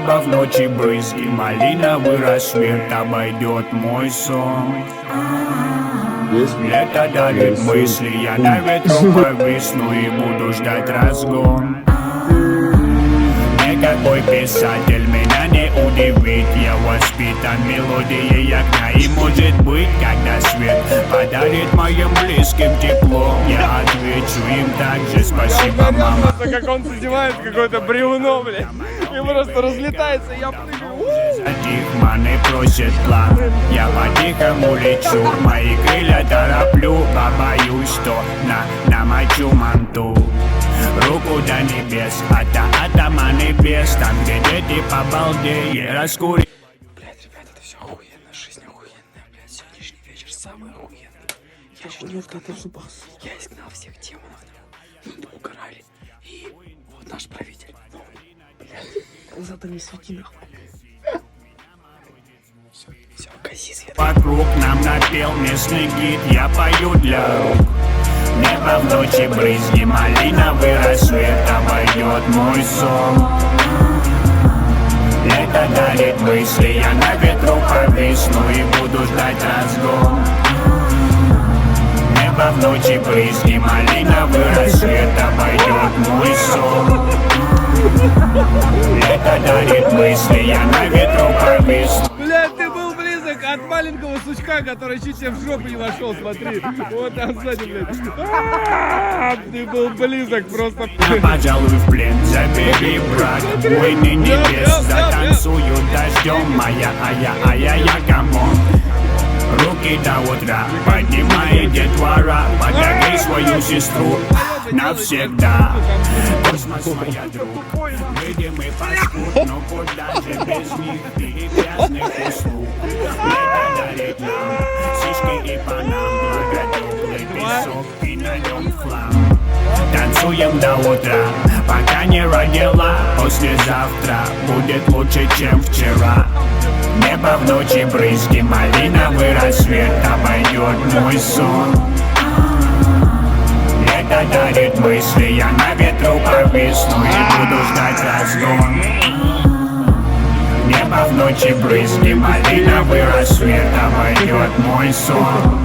Небо в ночи брызги, малиновый рассвет, обойдет мой сон. Лето дарит мысли, я на ветру повисну и буду ждать разгон. Никакой писатель меня не удивит, я воспитан мелодией огня. И может быть, когда свет подарит моим близким тепло, я отвечу им также спасибо, мама. Как он задевает какое-то бревно, блядь, и просто разлетается, я прыгаю. Дихманы просят план, я по-тихому лечу, мои крылья тороплю, побоюсь, что намочу манту. Руку до небес, атома небес, там где дети побалдея раскури. Блядь, ребята, это все охуенно, жизнь охуенная, блядь, сегодняшний вечер самый охуенный. Я понял, что это зубас. Я изгнал всех демонов, люди угорали. И вот наш правитель, блядь, глаза не свети нахуй. Все, гаси свет. Вокруг нам напел местный гид, я пою для рук. Небо в ночи брызги, малиновый рассвет, обойдет мой сон. Лето дарит мысли, я на ветру повисну и буду ждать разгон. Небо в ночи брызги, малиновый рассвет, обойдет мой сон. Лето дарит мысли, я на ветру повисну. Блядь, ты был близок от маленького сучка, который чуть себе в жопу не вошел, смотри. Вот там сзади, блядь. Ты был близок просто. Пожалуй, в плен забери, брат. Войны небес затанцуют дождем. Моя, я камон. Руки до утра поднимает детвора. Подогрей свою сестру навсегда. Космос, моя друг. Выйдем и паскуд, но куда же без них и грязных услуг. Лето дарит нам сишки и панам. Благодетный песок и на нем хлам. Танцуем до утра, пока не родила. Послезавтра будет лучше, чем вчера. Небо в ночи брызги, малиновый рассвет, обойдет мой сон. Лето дарит мысли, я на ветру повисну и буду ждать разгон. Небо в ночи брызги, малиновый рассвет, обойдет мой сон.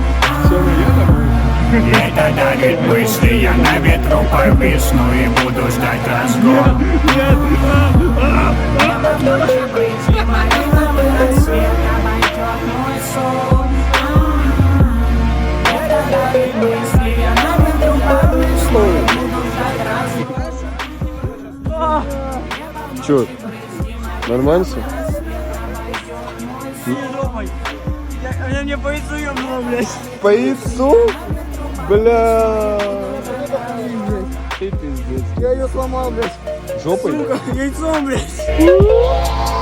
Лето дарит мысли, я на ветру повисну и буду ждать разгон. Небо в ночи брызги, малиновый рассвет, обойдет мой сон. Лето дарит мысли, я на ветру повисну и буду ждать разгон. Чё? Нормально все? Я мне по яйцу ёбнуло, блядь. По яйцу? Бля. Ты пиздец. Я ее сломал, блядь. Жопой? Сука, яйцом, блядь.